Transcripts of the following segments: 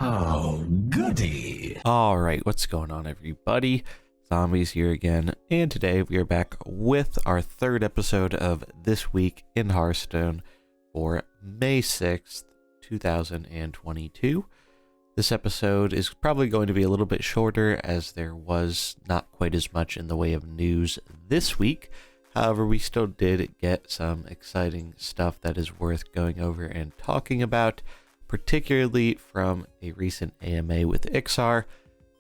Oh, goody. Alright, what's going on, everybody? Zombies here again, and today we are back with our third episode of This Week in Hearthstone for May 6th, 2022. This episode is probably going to be a little bit shorter as there was not quite as much in the way of news this week. However, we still did get some exciting stuff that is worth going over and talking about, particularly from a recent AMA with Iksar.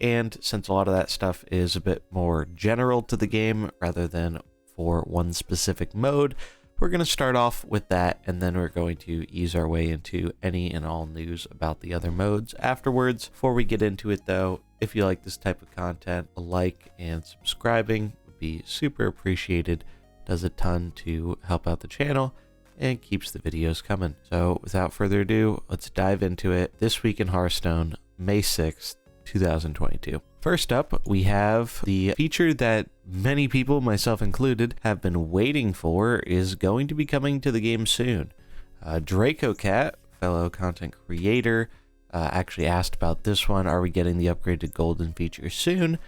And since a lot of that stuff is a bit more general to the game rather than for one specific mode, we're going to start off with that, and then we're going to ease our way into any and all news about the other modes afterwards. Before we get into it though, if you like this type of content, a like and subscribing would be super appreciated. Does a ton to help out the channel and keeps the videos coming. So without further ado, let's dive into it. This Week in Hearthstone, May 6th, 2022. First up, we have the feature that many people, myself included, have been waiting for is going to be coming to the game soon. Draco Cat, fellow content creator, actually asked about this one. Are we getting the upgraded golden feature soon?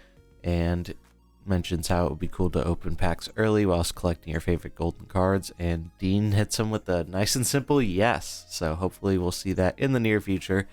And mentions how it would be cool to open packs early whilst collecting your favorite golden cards, and Dean hits him with a nice and simple yes. So hopefully we'll see that in the near future.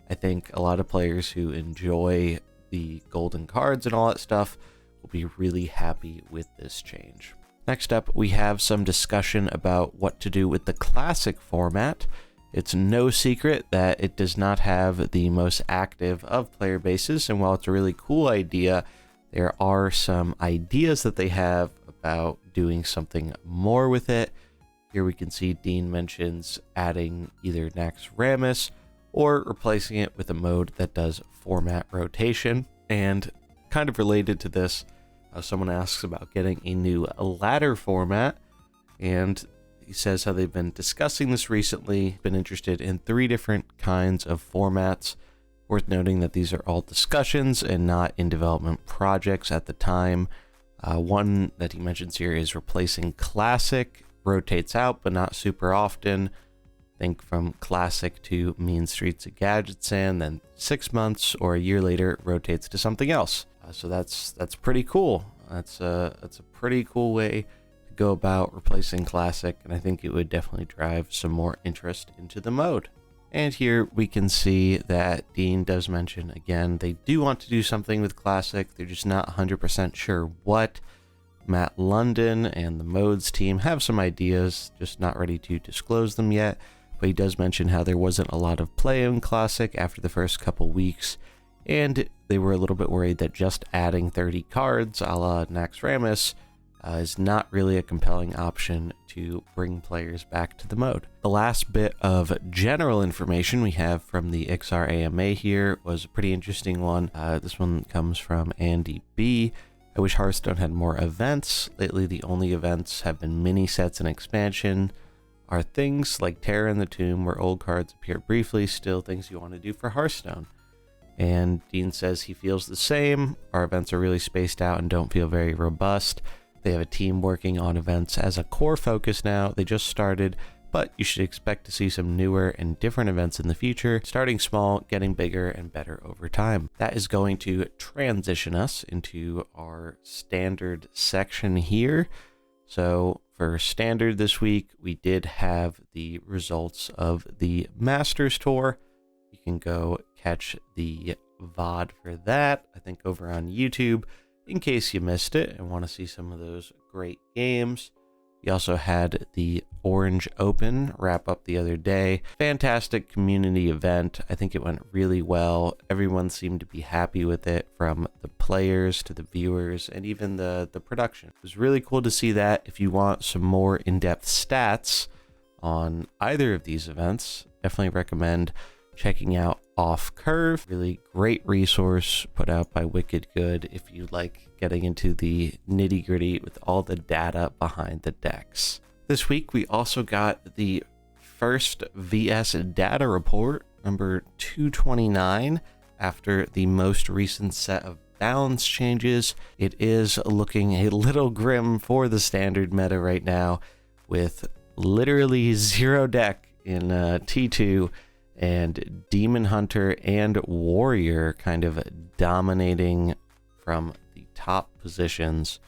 I think a lot of players who enjoy the golden cards and all that stuff will be really happy with this change. Next up, we have some discussion about what to do with the classic format. It's no secret that it does not have the most active of player bases, and while it's a really cool idea, there are some ideas that they have about doing something more with it. Here we can see Dean mentions adding either Nagas AMA or replacing it with a mode that does format rotation. And kind of related to this, someone asks about getting a new ladder format, and he says how they've been discussing this recently, been interested in 3 different kinds of formats. Worth noting that these are all discussions and not in development projects at the time. One that he mentions here is replacing Classic. Rotates out, but not super often. Think from Classic to Mean Streets of Gadgetzan, then 6 months or a year later rotates to something else. So that's pretty cool. That's a pretty cool way to go about replacing Classic, and I think it would definitely drive some more interest into the mode. And here we can see that Dean does mention, again, they do want to do something with Classic. They're just not 100% sure what. Matt London and the modes team have some ideas, just not ready to disclose them yet. But he does mention how there wasn't a lot of play in Classic after the first couple weeks, and they were a little bit worried that just adding 30 cards a la Nagas AMA is not really a compelling option to bring players back to the mode. The last bit of general information we have from the Iksar AMA here was a pretty interesting one. This one comes from Andy B. I wish Hearthstone had more events. Lately, the only events have been mini sets and expansion. Are things like Terror in the Tomb, where old cards appear briefly, still things you want to do for Hearthstone? And Dean says he feels the same. Our events are really spaced out and don't feel very robust. They have a team working on events as a core focus now. They just started, but you should expect to see some newer and different events in the future, starting small, getting bigger and better over time. That is going to transition us into our standard section here. So for standard this week, we did have the results of the Masters Tour. You can go catch the VOD for that, I think over on YouTube, in case you missed it and want to see some of those great games. We also had the Orange Open wrap up the other day. Fantastic community event. I think it went really well. Everyone seemed to be happy with it, from the players to the viewers and even the production. It was really cool to see that. If you want some more in-depth stats on either of these events, definitely recommend checking out Off Curve. Really great resource put out by Wicked Good if you like getting into the nitty-gritty with all the data behind the decks. This week we also got the first VS data report, number 229, after the most recent set of balance changes. It is looking a little grim for the standard meta right now, with literally 0 deck in T2 and Demon Hunter and Warrior kind of dominating from the top positions.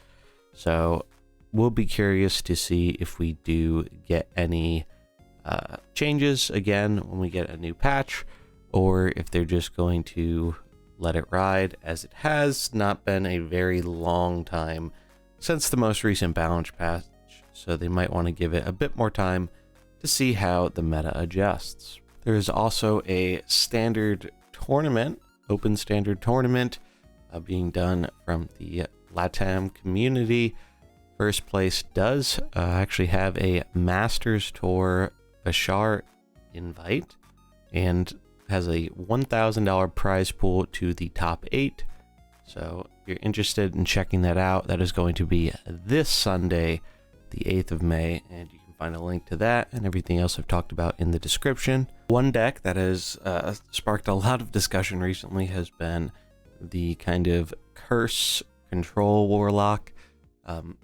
So we'll be curious to see if we do get any changes again when we get a new patch, or if they're just going to let it ride, as it has not been a very long time since the most recent balance patch, so they might want to give it a bit more time to see how the meta adjusts. There is also a standard tournament, open standard tournament, being done from the LATAM community. First place does actually have a Masters Tour Bashar invite and has a $1,000 prize pool to the top 8. So if you're interested in checking that out, that is going to be this Sunday, the 8th of May, and you can find a link to that and everything else I've talked about in the description. One deck that has sparked a lot of discussion recently has been the kind of curse control warlock.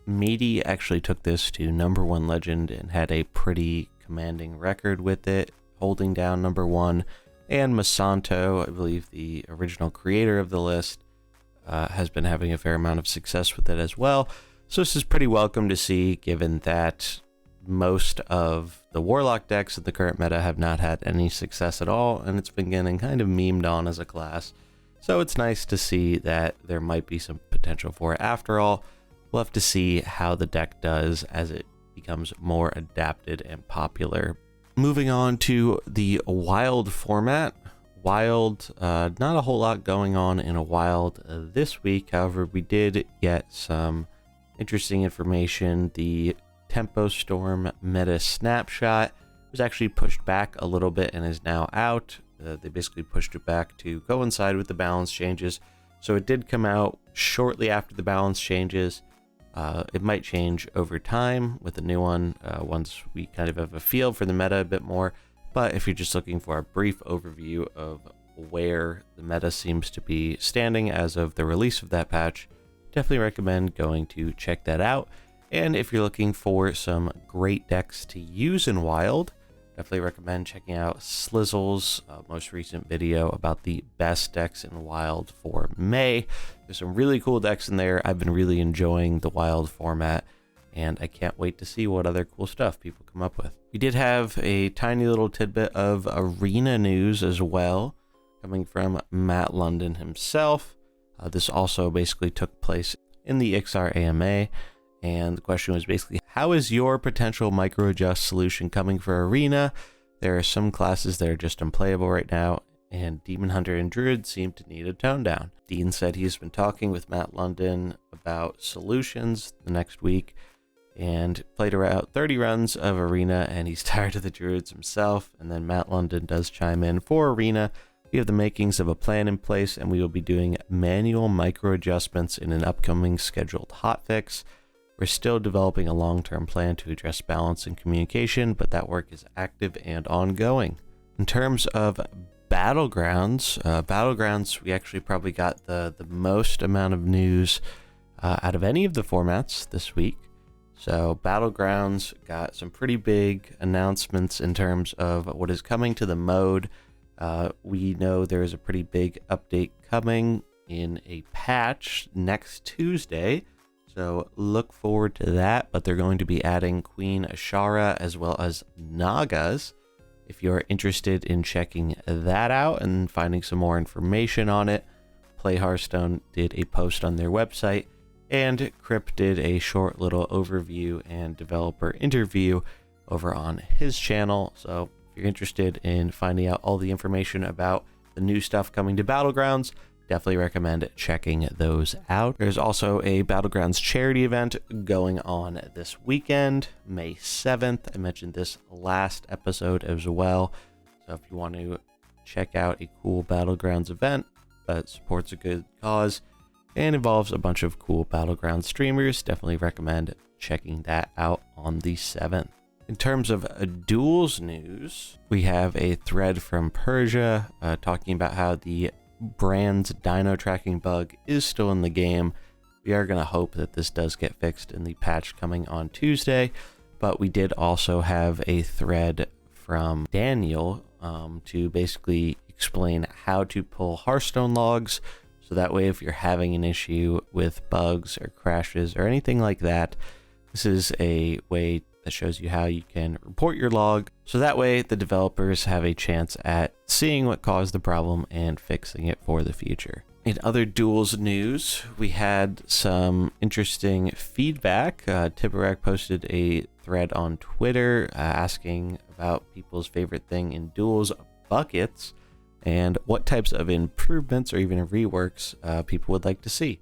Meati actually took this to #1 legend and had a pretty commanding record with it, holding down #1. And Masanto, I believe the original creator of the list, has been having a fair amount of success with it as well. So this is pretty welcome to see, given that most of the warlock decks in the current meta have not had any success at all, and it's been getting kind of memed on as a class. So it's nice to see that there might be some potential for it after all. We'll have to see how the deck does as it becomes more adapted and popular. Moving on to the wild format. Wild, not a whole lot going on in a wild this week. However, we did get some interesting information. The Tempo Storm meta snapshot was actually pushed back a little bit and is now out. They basically pushed it back to coincide with the balance changes. So it did come out shortly after the balance changes. It might change over time with a new one once we kind of have a feel for the meta a bit more. But if you're just looking for a brief overview of where the meta seems to be standing as of the release of that patch, definitely recommend going to check that out. And if you're looking for some great decks to use in Wild, definitely recommend checking out Slizzle's most recent video about the best decks in Wild for May. There's some really cool decks in there. I've been really enjoying the Wild format, and I can't wait to see what other cool stuff people come up with. We did have a tiny little tidbit of arena news as well, coming from Matt London himself. This also basically took place in the Iksar AMA, and the question was basically, how is your potential micro-adjust solution coming for arena? There are some classes that are just unplayable right now, and Demon Hunter and Druid seem to need a tone down. Dean said he's been talking with Matt London about solutions the next week, and played around 30 runs of arena, and he's tired of the Druids himself. And then Matt London does chime in, for arena, we have the makings of a plan in place, and we will be doing manual micro adjustments in an upcoming scheduled hotfix. We're still developing a long-term plan to address balance and communication, but that work is active and ongoing. In terms of Battlegrounds, we actually probably got the most amount of news out of any of the formats this week. So Battlegrounds got some pretty big announcements in terms of what is coming to the mode. We know there is a pretty big update coming in a patch next Tuesday, so look forward to that. But they're going to be adding Queen Ashara as well as Nagas. If you're interested in checking that out and finding some more information on it, Play Hearthstone did a post on their website, and Kripp did a short little overview and developer interview over on his channel. So if you're interested in finding out all the information about the new stuff coming to Battlegrounds, definitely recommend checking those out. There's also a Battlegrounds charity event going on this weekend, May 7th. I mentioned this last episode as well. So if you want to check out a cool Battlegrounds event that supports a good cause and involves a bunch of cool Battleground streamers, definitely recommend checking that out on the 7th. In terms of Duels news, we have a thread from Persia talking about how the Bran's dino tracking bug is still in the game. We are going to hope that this does get fixed in the patch coming on Tuesday, but we did also have a thread from Daniel to basically explain how to pull Hearthstone logs. So that way, if you're having an issue with bugs or crashes or anything like that, this is a way that shows you how you can report your log. So that way, the developers have a chance at seeing what caused the problem and fixing it for the future. In other Duels news, we had some interesting feedback. Tipperack posted a thread on Twitter asking about people's favorite thing in Duels, buckets, and what types of improvements or even reworks people would like to see.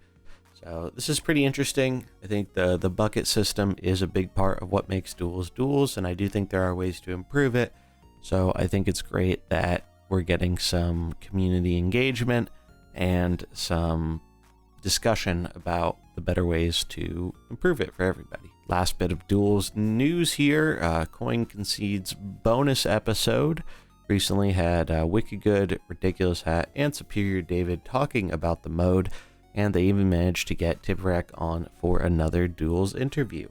So this is pretty interesting. I think the bucket system is a big part of what makes Duels Duels, and I do think there are ways to improve it. So I think it's great that we're getting some community engagement and some discussion about the better ways to improve it for everybody. Last bit of Duels news here. Concede's bonus episode recently had Wicked Good, Ridiculous Hat, and Superior David talking about the mode, and they even managed to get Tipperack on for another Duels interview.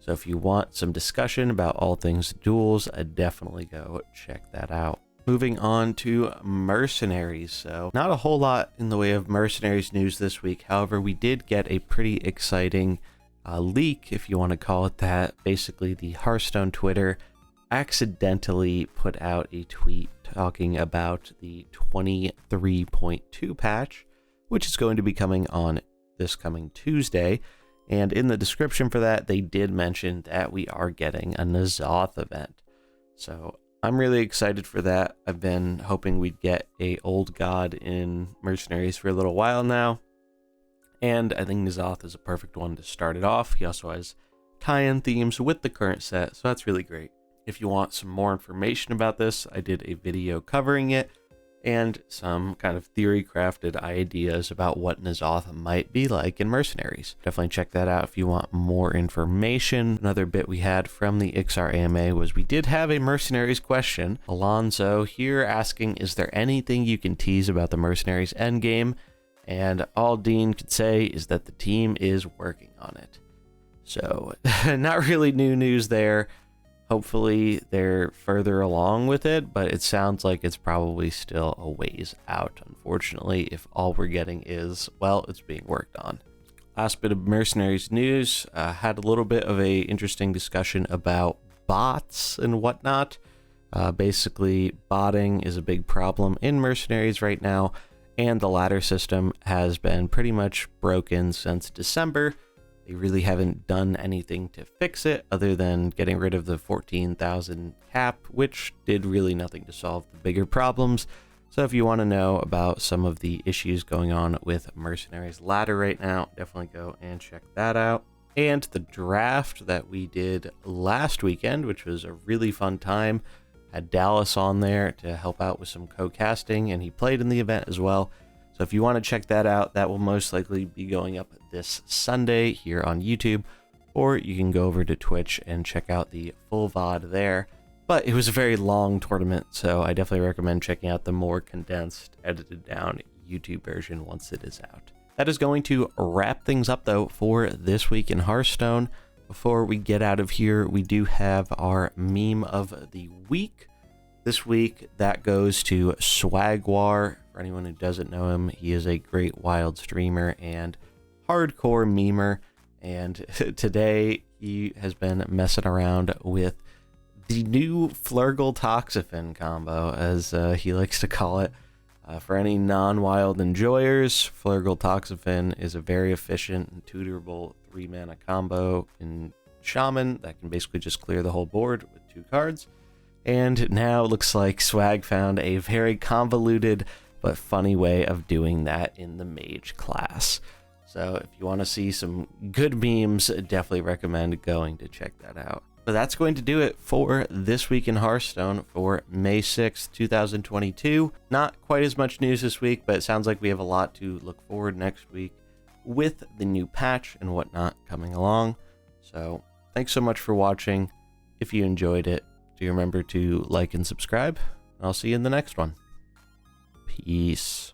So if you want some discussion about all things Duels, definitely go check that out. Moving on to Mercenaries. So not a whole lot in the way of Mercenaries news this week. However, we did get a pretty exciting leak, if you want to call it that. Basically, the Hearthstone Twitter accidentally put out a tweet talking about the 23.2 patch, which is going to be coming on this coming Tuesday. And in the description for that, they did mention that we are getting a N'Zoth event. So I'm really excited for that. I've been hoping we'd get a old god in Mercenaries for a little while now, and I think N'Zoth is a perfect one to start it off. He also has tie-in themes with the current set, so that's really great. If you want some more information about this, I did a video covering it and some kind of theory crafted ideas about what N'Zoth might be like in Mercenaries. Definitely check that out if you want more information. Another bit we had from the Iksar AMA was we did have a Mercenaries question. Alonzo here asking, is there anything you can tease about the Mercenaries endgame? And all Dean could say is that the team is working on it. So not really new news there. Hopefully they're further along with it, but it sounds like it's probably still a ways out, unfortunately, if all we're getting is, well, it's being worked on. Last bit of Mercenaries news, had a little bit of a interesting discussion about bots and whatnot. Basically, botting is a big problem in Mercenaries right now, and the ladder system has been pretty much broken since December. They really haven't done anything to fix it other than getting rid of the 14,000 cap, which did really nothing to solve the bigger problems. So if you want to know about some of the issues going on with Mercenaries ladder right now, definitely go and check that out. And the draft that we did last weekend, which was a really fun time, had Dallas on there to help out with some co-casting, and he played in the event as well. So if you want to check that out, that will most likely be going up this Sunday here on YouTube, or you can go over to Twitch and check out the full VOD there. But it was a very long tournament, so I definitely recommend checking out the more condensed, edited down YouTube version once it is out. That is going to wrap things up though for this week in Hearthstone. Before we get out of here, we do have our meme of the week. This week, that goes to Swaguar. For anyone who doesn't know him, he is a great wild streamer and hardcore memer. And today, he has been messing around with the new Flurgle Toxaphene combo, as he likes to call it. For any non-wild enjoyers, Flurgle Toxaphene is a very efficient and tutorable 3-mana combo in Shaman that can basically just clear the whole board with 2 cards. And now it looks like Swag found a very convoluted but funny way of doing that in the Mage class. So if you want to see some good memes, definitely recommend going to check that out. But that's going to do it for this week in Hearthstone for May 6th, 2022. Not quite as much news this week, but it sounds like we have a lot to look forward next week with the new patch and whatnot coming along. So thanks so much for watching. If you enjoyed it, do remember to like and subscribe. I'll see you in the next one. Peace.